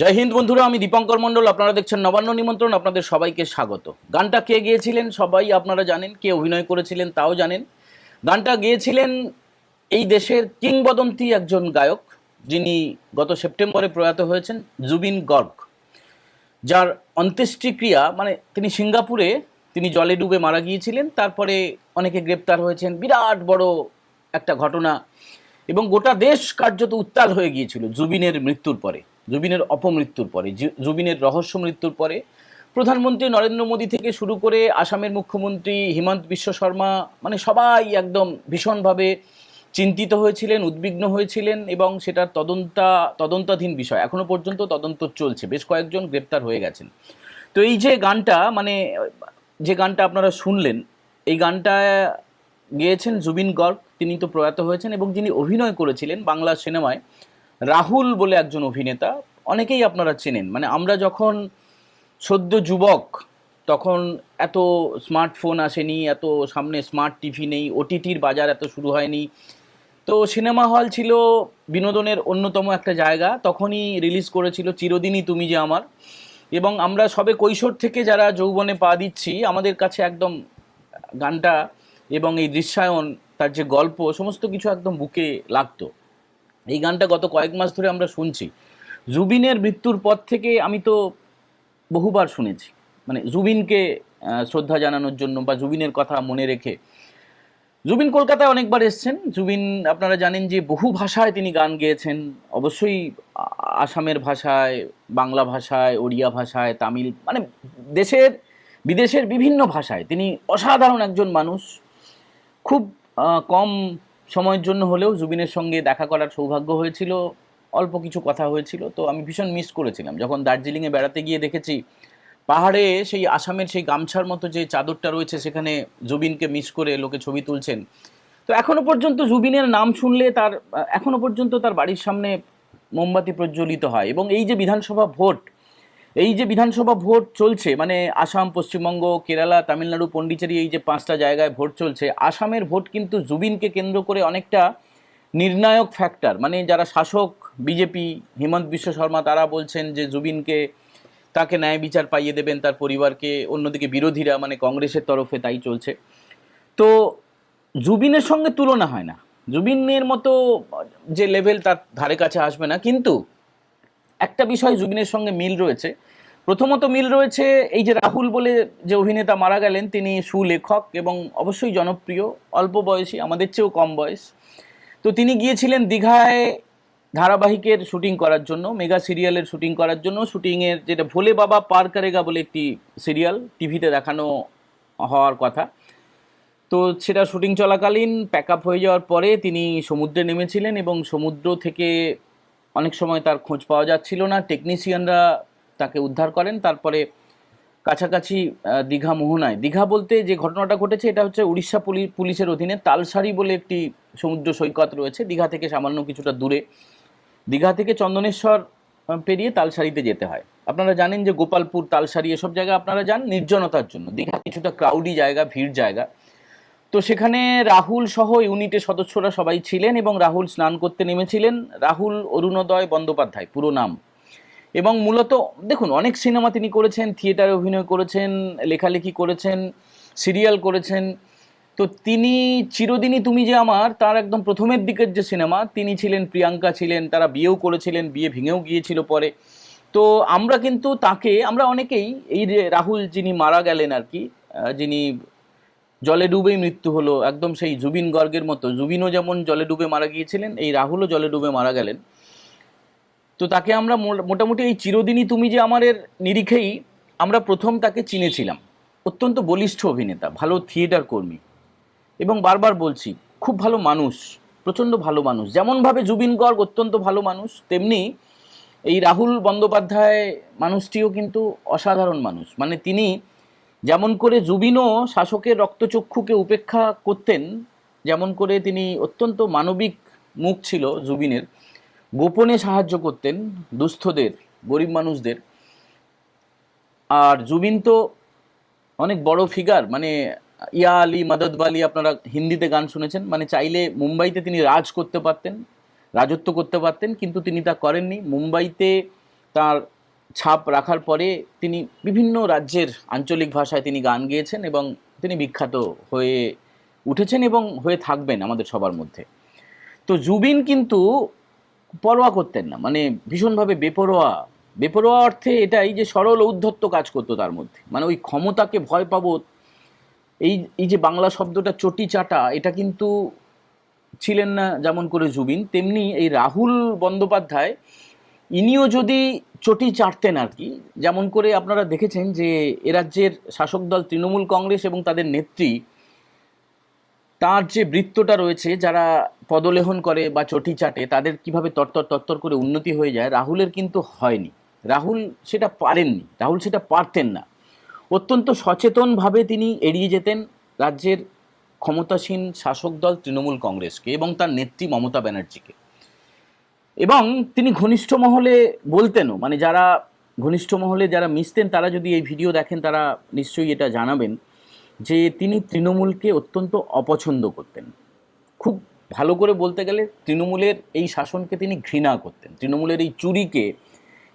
জয় হিন্দ বন্ধুরা, আমি দীপঙ্কর মণ্ডল। আপনারা দেখছেন নবান্ন নিমন্ত্রণ। আপনাদের সবাইকে স্বাগত। গানটা কে গেয়েছিলেন সবাই আপনারা জানেন, কে অভিনয় করেছিলেন তাও জানেন। গানটা গেয়েছিলেন এই দেশের কিংবদন্তি একজন গায়ক, যিনি গত সেপ্টেম্বরে প্রয়াত হয়েছেন, জুবিন গর্গ। যার অন্ত্যেষ্টিক্রিয়া তিনি সিঙ্গাপুরে তিনি জলে ডুবে মারা গিয়েছিলেন। তারপরে অনেকে গ্রেপ্তার হয়েছেন, বিরাট বড় একটা ঘটনা, এবং গোটা দেশ কার্যত উত্তাল হয়ে গিয়েছিল জুবিনের মৃত্যুর পরে, জুবিনের অপমৃত্যুর পরে, জুবিনের রহস্য মৃত্যুর পরে। প্রধানমন্ত্রী নরেন্দ্র মোদী থেকে শুরু করে আসামের মুখ্যমন্ত্রী হিমন্ত বিশ্ব শর্মা, সবাই একদম ভীষণভাবে চিন্তিত হয়েছিলেন, উদ্বিগ্ন হয়েছিলেন, এবং সেটার তদন্তাধীন বিষয়। এখনো পর্যন্ত তদন্ত চলছে, বেশ কয়েকজন গ্রেপ্তার হয়ে গেছেন। তো এই যে গানটা যে গানটা আপনারা শুনলেন, এই গানটা গেয়েছেন জুবিন গর্গ। তিনি তো প্রয়াত হয়েছেন, এবং যিনি অভিনয় করেছিলেন বাংলা সিনেমায়, রাহুল বলে একজন অভিনেতা, অনেকেই আপনারা চেনেন। আমরা যখন সদ্য যুবক, তখন এত স্মার্টফোন আসেনি, এত সামনে স্মার্ট টিভি নেই, ওটিটির বাজার এত শুরু হয়নি। তো সিনেমা হল ছিল বিনোদনের অন্যতম একটা জায়গা। তখনই রিলিজ করেছিল চিরদিনই তুমি যে আমার, এবং আমরা সবে কৈশোর থেকে যারা যৌবনে পা দিচ্ছি, আমাদের কাছে একদম গানটা এবং এই দৃশ্যায়ন, তার যে গল্প, সমস্ত কিছু একদম বুকে লাগতো। এই গানটা গত কয়েক মাস ধরে আমরা শুনছি। জুবিনের মৃত্যুর পর থেকে আমি তো বহুবার শুনেছি, জুবিনকে শ্রদ্ধা জানানোর জন্য বা জুবিনের কথা মনে রেখে। জুবিন কলকাতায় অনেকবার এসছেন। জুবিন, আপনারা জানেন যে বহু ভাষায় তিনি গান গেয়েছেন, অবশ্যই আসামের ভাষায়, বাংলা ভাষায়, ওড়িয়া ভাষায়, তামিল, দেশের বিদেশের বিভিন্ন ভাষায়। তিনি অসাধারণ একজন মানুষ। খুব কম সময়ের জন্য হলেও জুবিনের সঙ্গে দেখা করার সৌভাগ্য হয়েছিল, অল্প কিছু কথা হয়েছিল। তো আমি ভীষণ মিস করেছিলাম যখন দার্জিলিংয়ে বেড়াতে গিয়ে দেখেছি পাহাড়ে সেই আসামের সেই গামছার মতো যে চাদরটা রয়েছে, সেখানে জুবিনকে মিস করে লোকে ছবি তুলছেন। তো এখনো পর্যন্ত জুবিনের নাম শুনলে এখনো পর্যন্ত তার বাড়ির সামনে মোমবাতি প্রজ্বলিত হয়। এবং এই যে বিধানসভা ভোট চলছে, আসাম, পশ্চিমবঙ্গ, কেরালা, তামিলনাড়ু, পন্ডিচেরি, এই যে 5টা জায়গায় ভোট চলছে, আসামের ভোট কিন্তু জুবিনকে কেন্দ্র করে অনেকটা নির্ণায়ক ফ্যাক্টর। যারা শাসক বিজেপি, হিমন্ত বিশ্ব শর্মা, তারা বলছেন যে জুবিনকে, তাকে ন্যায় বিচার পাইয়ে দেবেন, তার পরিবারকে। অন্যদিকে বিরোধীরা, কংগ্রেসের তরফে তাই চলছে। তো জুবিনের সঙ্গে তুলনা হয় না, জুবিনের মতো যে লেভেল তার ধারে কাছে আসবে না। কিন্তু একটা বিষয় জুবিনের সঙ্গে মিল রয়েছে। প্রথমত মিল রয়েছে এই যে রাহুল বলে যে অভিনেতা মারা গেলেন, তিনি সুলেখক এবং অবশ্যই জনপ্রিয়, অল্প বয়সী, আমাদের চেয়েও কম বয়স। তো তিনি গিয়েছিলেন দীঘায় ধারাবাহিকের শুটিং করার জন্য, মেগা সিরিয়ালের শুটিং করার জন্য। শুটিংয়ের যেটা ভোলে বাবা পার করেগা বলে একটি সিরিয়াল টিভিতে দেখানো হওয়ার কথা, তো সেটা শুটিং চলাকালীন প্যাক আপ হয়ে যাওয়ার পরে তিনি সমুদ্রে নেমেছিলেন, এবং সমুদ্র থেকে অনেক সময় তার খোঁজ পাওয়া যাচ্ছিল না। টেকনিশিয়ানরা তাকে উদ্ধার করেন। তারপরে কাছাকাছি দীঘা মোহনায়, দীঘা বলতে যে ঘটনাটা ঘটেছে, এটা হচ্ছে উড়িষ্যা পুলিশের অধীনে তালসারি বলে একটি সমুদ্র সৈকত রয়েছে, দীঘা থেকে সামান্য কিছুটা দূরে। দীঘা থেকে চন্দনেশ্বর পেরিয়ে তালসারিতে যেতে হয়। আপনারা জানেন যে গোপালপুর, তালসারি, এসব জায়গা আপনারা যান নির্জনতার জন্য। দীঘা কিছুটা ক্রাউডি জায়গা, ভিড় জায়গা। তো সেখানে রাহুল সহ ইউনিটের সদস্যরা সবাই ছিলেন, এবং রাহুল স্নান করতে নেমেছিলেন। রাহুল অরুণোদয় বন্দ্যোপাধ্যায় পুরো নাম। এবং মূলত দেখুন, অনেক সিনেমা তিনি করেছেন, থিয়েটারে অভিনয় করেছেন, লেখালেখি করেছেন, সিরিয়াল করেছেন। তো তিনি চিরদিনই তুমি যে আমার, তার একদম প্রথমের দিকের যে সিনেমা, তিনি ছিলেন, প্রিয়াঙ্কা ছিলেন, তারা বিয়েও করেছিলেন, বিয়ে ভেঙেও গিয়েছিল পরে। তো আমরা অনেকেই, এই যে রাহুল যিনি মারা গেলেন আর কি, যিনি জলে ডুবেই মৃত্যু হলো, একদম সেই জুবিন গর্গের মতো। জুবিনও যেমন জলে ডুবে মারা গিয়েছিলেন, এই রাহুলও জলে ডুবে মারা গেলেন। তো তাকে আমরা মোটামুটি এই চিরদিনই তুমি যে আমারের নিরিখেই আমরা প্রথম তাকে চিনেছিলাম। অত্যন্ত বলিষ্ঠ অভিনেতা, ভালো থিয়েটার কর্মী, এবং বারবার বলছি, খুব ভালো মানুষ, প্রচণ্ড ভালো মানুষ। যেমনভাবে জুবিন গর্গ অত্যন্ত ভালো মানুষ, তেমনি এই রাহুল বন্দ্যোপাধ্যায় মানুষটিও কিন্তু অসাধারণ মানুষ। তিনি যেমন করে জুবিনও শাসকের রক্তচক্ষুকে উপেক্ষা করতেন, যেমন করে তিনি অত্যন্ত মানবিক মুখ ছিল জুবিনের, গোপনে সাহায্য করতেন দুস্থদের, গরিব মানুষদের। আর জুবিন তো অনেক বড় ফিগার, ইয়া আলী মাদদওয়ালি, আপনারা হিন্দিতে গান শুনেছেন। চাইলে মুম্বাইতে তিনি রাজত্ব করতে পারতেন, কিন্তু তিনি তা করেননি। মুম্বাইতে তার ছাপ রাখার পরে তিনি বিভিন্ন রাজ্যের আঞ্চলিক ভাষায় তিনি গান গেয়েছেন এবং তিনি বিখ্যাত হয়ে উঠেছেন এবং হয়ে থাকবেন আমাদের সবার মধ্যে। তো জুবিন কিন্তু পরোয়া করতেন না, মানে ভীষণভাবে বেপরোয়া। বেপরোয়া অর্থে এটাই যে সরল ঔদ্ধত্য কাজ করতো তার মধ্যে, মানে ওই ক্ষমতাকে ভয় পাবো, এই এই যে বাংলা শব্দটা চটি চাটা, এটা কিন্তু ছিলেন না যেমন করে জুবিন, তেমনি এই রাহুল বন্দ্যোপাধ্যায় ইনিও যদি চটি চাটতেন আর কি, যেমন করে আপনারা দেখেছেন যে এ রাজ্যের শাসক দল তৃণমূল কংগ্রেস এবং তাদের নেত্রী, তার যে বৃত্তটা রয়েছে, যারা পদলেহন করে বা চটি চাটে তাদের কিভাবে তরতর তরতর করে উন্নতি হয়ে যায়, রাহুলের কিন্তু হয়নি। রাহুল সেটা পারেননি, রাহুল সেটা পারতেন না। অত্যন্ত সচেতনভাবে তিনি এড়িয়ে যেতেন রাজ্যের ক্ষমতাসীন শাসক দল তৃণমূল কংগ্রেসকে এবং তার নেত্রী মমতা ব্যানার্জিকে। এবং তিনি ঘনিষ্ঠ মহলে বলতেনও, মানে যারা ঘনিষ্ঠ মহলে যারা মিশতেন তারা যদি এই ভিডিও দেখেন তারা নিশ্চয়ই এটা জানাবেন যে তিনি তৃণমূলকে অত্যন্ত অপছন্দ করতেন। খুব ভালো করে বলতে গেলে তৃণমূলের এই শাসনকে তিনি ঘৃণা করতেন, তৃণমূলের এই চুরিকে,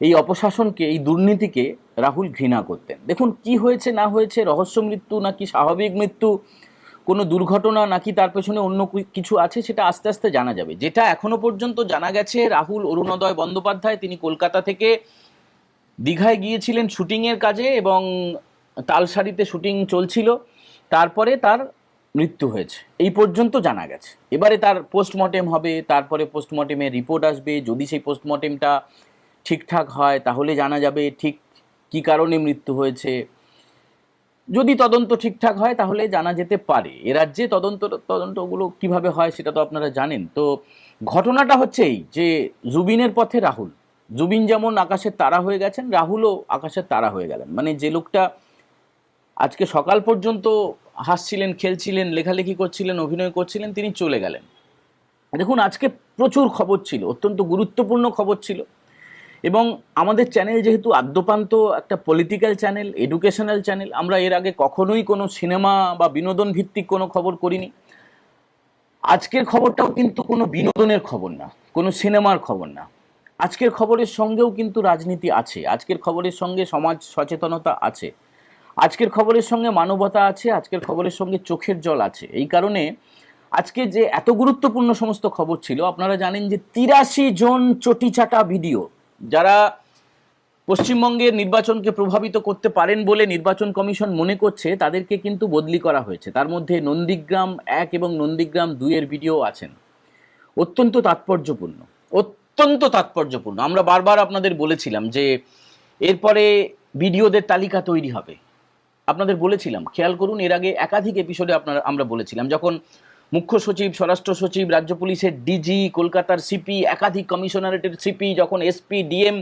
এই অপশাসনকে, এই দুর্নীতিকে রাহুল ঘৃণা করতেন। দেখুন কি হয়েছে না হয়েছে, রহস্য মৃত্যু নাকি স্বাভাবিক মৃত্যু, কোনো দুর্ঘটনা নাকি তার পেছনে অন্য কিছু আছে, সেটা আস্তে আস্তে জানা যাবে। যেটা এখনো পর্যন্ত জানা গেছে, রাহুল অরুণোদয় বন্দ্যোপাধ্যায় তিনি কলকাতা থেকে দীঘায় গিয়েছিলেন শুটিংয়ের কাজে এবং তালসারিতে শুটিং চলছিল, তারপরে তার মৃত্যু হয়েছে, এই পর্যন্ত জানা গেছে। এবারে তার পোস্টমর্টেম হবে, তারপরে পোস্টমর্টেমের রিপোর্ট আসবে, যদি সেই পোস্টমর্টেমটা ঠিকঠাক হয় তাহলে জানা যাবে ঠিক কী কারণে মৃত্যু হয়েছে। যদি তদন্ত ঠিকঠাক হয় তাহলে জানা যেতে পারে। এ রাজ্যে তদন্তগুলো কিভাবে হয় সেটা তো আপনারা জানেন। তো ঘটনাটা হচ্ছে এই যে জুবিনের পথে রাহুল, জুবিন যেমন আকাশের তারা হয়ে গেছেন, রাহুলও আকাশের তারা হয়ে গেলেন। মানে যে লোকটা আজকে সকাল পর্যন্ত হাসছিলেন, খেলছিলেন, লেখালেখি করছিলেন, অভিনয় করছিলেন, তিনি চলে গেলেন। দেখুন আজকে প্রচুর খবর ছিল, অত্যন্ত গুরুত্বপূর্ণ খবর ছিল, এবং আমাদের চ্যানেল যেহেতু আদ্যপান্ত একটা পলিটিক্যাল চ্যানেল, এডুকেশনাল চ্যানেল, আমরা এর আগে কখনোই কোনো সিনেমা বা বিনোদন ভিত্তিক কোনো খবর করিনি। আজকের খবরটাও কিন্তু কোনো বিনোদনের খবর না, কোনো সিনেমার খবর না। আজকের খবরের সঙ্গেও কিন্তু রাজনীতি আছে, আজকের খবরের সঙ্গে সমাজ সচেতনতা আছে, আজকের খবরের সঙ্গে মানবতা আছে, আজকের খবরের সঙ্গে চোখের জল আছে। এই কারণে আজকে যে এত গুরুত্বপূর্ণ সমস্ত খবর ছিল, আপনারা জানেন যে ৮৩ জন চটিচাটা ভিডিও যারা পশ্চিমবঙ্গের নির্বাচনকে প্রভাবিত করতে পারেন বলে নির্বাচন কমিশন মনে করছে, তাদেরকে কিন্তু বদলি করা হয়েছে। তার মধ্যে নন্দীগ্রাম ১ এবং নন্দীগ্রাম ২ এর ভিডিও আছেন। অত্যন্ত তাৎপর্যপূর্ণ, অত্যন্ত তাৎপর্যপূর্ণ। আমরা বারবার আপনাদের বলেছিলাম যে এরপরে ভিডিওদের তালিকা তৈরি হবে, আপনাদের বলেছিলাম। খেয়াল করুন, এর আগে একাধিক এপিসোডে আমরা বলেছিলাম, যখন মুখ্য সচিব, স্বরাষ্ট্র সচিব, রাজ্য পুলিশের ডিজি, কলকাতার সিপি, একাধিক কমিশনারেটের সিপি, যখন এসপি, ডিএম,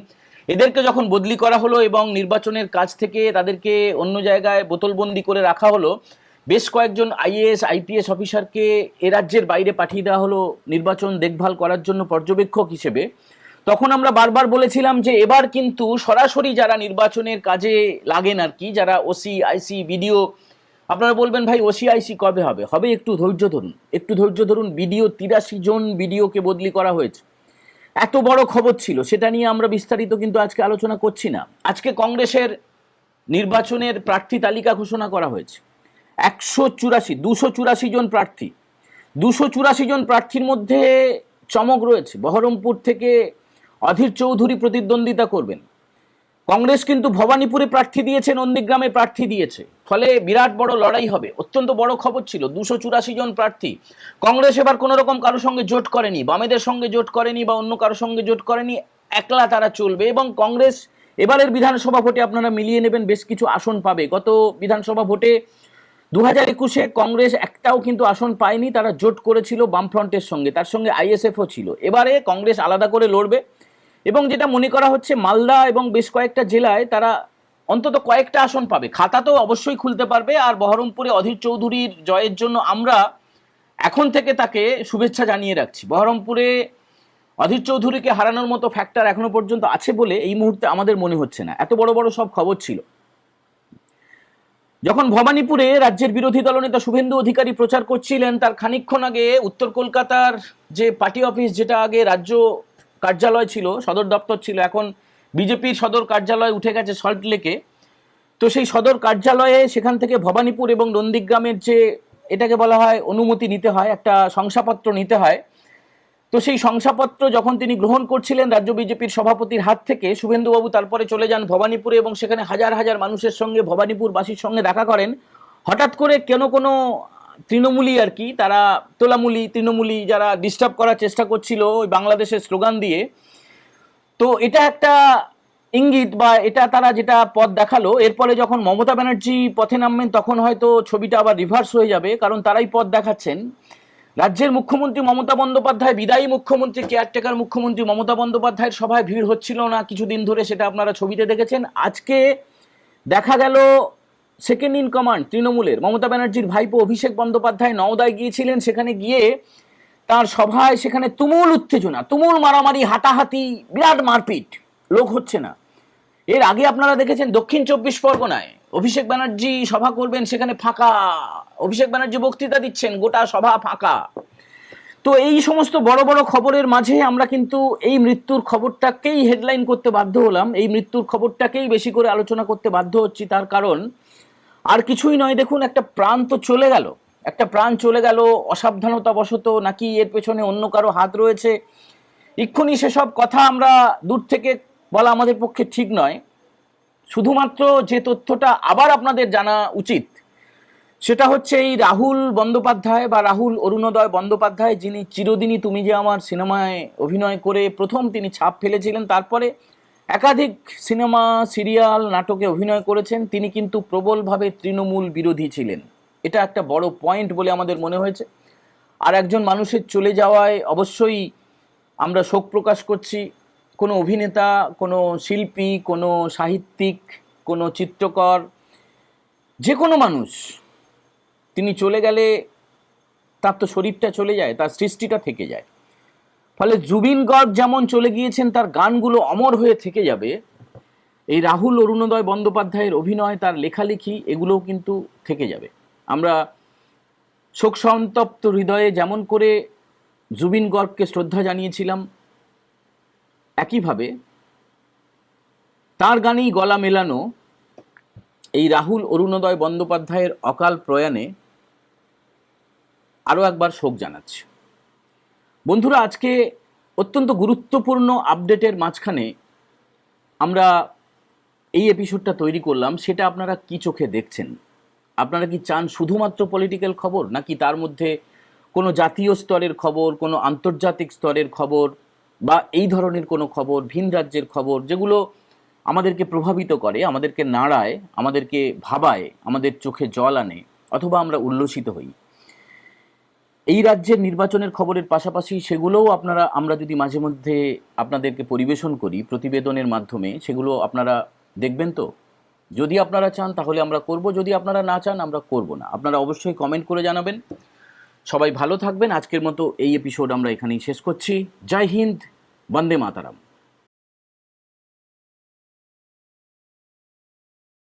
এদেরকে যখন বদলি করা হলো এবং নির্বাচনের কাজ থেকে তাদেরকে অন্য জায়গায় বোতলবন্দি করে রাখা হলো, বেশ কয়েকজন আইএএস আইপিএস অফিসারকে এ রাজ্যের বাইরে পাঠিয়ে দেওয়া হলো নির্বাচন দেখভাল করার জন্য পর্যবেক্ষক হিসেবে, তখন আমরা বারবার বলেছিলাম যে এবার কিন্তু সরাসরি যারা নির্বাচনের কাজে লাগেন আর কি, যারা ওসি, আইসি, বিডিও, আপনারা বলবেন ভাই ওসি আইসি কবে হবে, হবে একটু ধৈর্য ধরুন, একটু ধৈর্য ধরুন। বিডিও ৮৩ জন বিডিওকে বদলি করা হয়েছে, এত বড় খবর ছিল, সেটা নিয়ে আমরা বিস্তারিত কিন্তু আজকে আলোচনা করছি না। আজকে কংগ্রেসের নির্বাচনের প্রার্থী তালিকা ঘোষণা করা হয়েছে। ২৮৪ জন প্রার্থী, ২৮৪ জন প্রার্থীর মধ্যে চমক রয়েছে। বহরমপুর থেকে অধীর চৌধুরী প্রতিদ্বন্দ্বিতা করবেন। কংগ্রেস কিন্তু ভবানীপুরে প্রার্থী দিয়েছে, নন্দীগ্রামে প্রার্থী দিয়েছে, ফলে বিরাট বড় লড়াই হবে। অত্যন্ত বড় খবর ছিল, ২৮৪ জন প্রার্থী। কংগ্রেস এবার কোনো রকম কারোর সঙ্গে জোট করেনি, বামেদের সঙ্গে জোট করেনি বা অন্য কারোর সঙ্গে জোট করেনি, একলা তারা চলবে। এবং কংগ্রেস এবারের বিধানসভা ভোটে আপনারা মিলিয়ে নেবেন বেশ কিছু আসন পাবে। গত বিধানসভা ভোটে ২০২১-এ কংগ্রেস একটাও কিন্তু আসন পায়নি, তারা জোট করেছিল বামফ্রন্টের সঙ্গে, তার সঙ্গে আইএসএফও ছিল। এবারে কংগ্রেস আলাদা করে লড়বে এবং যেটা মনে করা হচ্ছে মালদা এবং বেশ কয়েকটা জেলায় তারা অন্তত কয়েকটা আসন পাবে। খাতা তো অবশ্যই খুলতে পারবে। আর বহরমপুরে অধীর চৌধুরীর জয়ের জন্য আমরা এখন থেকে তাকে শুভেচ্ছা জানিয়ে রাখছি। বহরমপুরে অধীর চৌধুরীকে হারানোর মতো ফ্যাক্টর এখনো পর্যন্ত আছে বলে এই মুহূর্তে আমাদের মনে হচ্ছে না। এত বড় বড় সব খবর ছিল। যখন ভবানীপুরে রাজ্যের বিরোধী দলনেতা শুভেন্দু অধিকারী প্রচার করছিলেন, তার খানিকক্ষণ আগে উত্তর কলকাতার যে পার্টি অফিস, যেটা আগে রাজ্য কার্যালয় ছিল, সদর দপ্তর ছিল, এখন বিজেপির সদর কার্যালয় উঠে গেছে সল্টলেকে। তো সেই সদর কার্যালয়ে সেখান থেকে ভবানীপুর এবং নন্দীগ্রামের যে এটাকে বলা হয় অনুমতি নিতে হয়, একটা শংসাপত্র নিতে হয়। তো সেই শংসাপত্র যখন তিনি গ্রহণ করছিলেন রাজ্য বিজেপির সভাপতির হাত থেকে, শুভেন্দুবাবু তারপরে চলে যান ভবানীপুরে এবং সেখানে হাজার হাজার মানুষের সঙ্গে, ভবানীপুরবাসীর সঙ্গে দেখা করেন। হঠাৎ করে কোনো তৃণমূলী আর কি, তারা তোলামূলী তৃণমূলী যারা ডিস্টার্ব করার চেষ্টা করছিল ওই বাংলাদেশের স্লোগান দিয়ে। তো এটা একটা ইঙ্গিত বা এটা তারা যেটা পথ দেখালো, এরপরে যখন মমতা ব্যানার্জি পথে নামবেন তখন হয়তো ছবিটা আবার রিভার্স হয়ে যাবে, কারণ তারাই পথ দেখাচ্ছেন। রাজ্যের মুখ্যমন্ত্রী মমতা বন্দ্যোপাধ্যায়, বিদায়ী মুখ্যমন্ত্রী কেয়ারটেকার মুখ্যমন্ত্রী মমতা বন্দ্যোপাধ্যায়ের সভায় ভিড় হচ্ছিল না কিছুদিন ধরে, সেটা আপনারা ছবিতে দেখেছেন। আজকে দেখা গেল সেকেন্ড ইন কমান্ড তৃণমূলের মমতা ব্যানার্জির ভাইপো অভিষেক বন্দ্যোপাধ্যায় নওদায় গিয়েছিলেন। সেখানে গিয়ে তার সভায় সেখানে তুমুল উত্তেজনা, তুমুল মারামারি, হাতাহাতি, বিরাট মারপিট, লোক হচ্ছে না। এর আগে আপনারা দেখেছেন দক্ষিণ 24 পরগনায় অভিষেক ব্যানার্জি সভা করবেন, সেখানে ফাঁকা, অভিষেক ব্যানার্জি বক্তৃতা দিচ্ছেন, গোটা সভা ফাঁকা। তো এই সমস্ত বড় বড় খবরের মাঝে আমরা কিন্তু এই মৃত্যুর খবরটাকেই হেডলাইন করতে বাধ্য হলাম, এই মৃত্যুর খবরটাকেই বেশি করে আলোচনা করতে বাধ্য হচ্ছি। তার কারণ আর কিছুই নয়, দেখুন একটা প্রাণ তো চলে গেল, একটা প্রাণ চলে গেল অসাবধানতাবশত, নাকি এর পেছনে অন্য কারো হাত রয়েছে, এক্ষুনি সেসব কথা আমরা দূর থেকে বলা আমাদের পক্ষে ঠিক নয়। শুধুমাত্র যে তথ্যটা আবার আপনাদের জানা উচিত সেটা হচ্ছে এই রাহুল বন্দ্যোপাধ্যায় বা রাহুল অরুণোদয় বন্দ্যোপাধ্যায়, যিনি চিরদিনই তুমি যে আমার সিনেমায় অভিনয় করে প্রথম তিনি ছাপ ফেলেছিলেন, তারপরে একাধিক সিনেমা, সিরিয়াল, নাটকে অভিনয় করেছেন। তিনি কিন্তু প্রবলভাবে তৃণমূল বিরোধী ছিলেন, এটা একটা বড় পয়েন্ট বলে আমাদের মনে হয়েছে। আর একজন মানুষের চলে যাওয়ায় অবশ্যই আমরা শোক প্রকাশ করছি। কোনো অভিনেতা, কোনো শিল্পী, কোনো সাহিত্যিক, কোনো চিত্রকর, যে কোনো মানুষ তিনি চলে গেলে তার তো শরীরটা চলে যায়, তার সৃষ্টিটা থেকে যায়। ফলে জুবিন গর্গ যেমন চলে গিয়েছেন, তার গানগুলো অমর হয়ে থেকে যাবে, এই রাহুল অরুণোদয় বন্দ্যোপাধ্যায়ের অভিনয়, তার লেখালেখি, এগুলোও কিন্তু থেকে যাবে। আমরা শোক সন্তপ্ত হৃদয়ে যেমন করে জুবিন গর্গকে শ্রদ্ধা জানিয়েছিলাম, একইভাবে তার গানেই গলা মেলানো এই রাহুল অরুণোদয় বন্দ্যোপাধ্যায়ের অকাল প্রয়াণে আরও একবার শোক জানাচ্ছি। বন্ধুরা, আজকে অত্যন্ত গুরুত্বপূর্ণ আপডেটের মাঝখানে আমরা এই এপিসোডটা তৈরি করলাম। সেটা আপনারা কি চোখে দেখছেন? আপনারা কি চান শুধুমাত্র পলিটিক্যাল খবর, নাকি তার মধ্যে কোনো জাতীয় স্তরের খবর, কোনো আন্তর্জাতিক স্তরের খবর, বা এই ধরনের কোনো খবর, ভিন রাজ্যের খবর, যেগুলো আমাদেরকে প্রভাবিত করে, আমাদেরকে নাড়ায়, আমাদেরকে ভাবায়, আমাদের চোখে জল আনে, অথবা আমরা উল্লসিত হই? এই রাজ্যের নির্বাচনের খবরের পাশাপাশি সেগুলোও আমরা যদি মাঝে মধ্যে আপনাদেরকে পরিবেশন করি প্রতিবেদনের মাধ্যমে, সেগুলো আপনারা দেখবেন তো? যদি আপনারা চান তাহলে আমরা করব, যদি আপনারা না চান আমরা করব না। আপনারা অবশ্যই কমেন্ট করে জানাবেন। সবাই ভালো থাকবেন। আজকের মতো এই এপিসোড আমরা এখানেই শেষ করছি। জয় হিন্দ, বন্দে মাতারাম।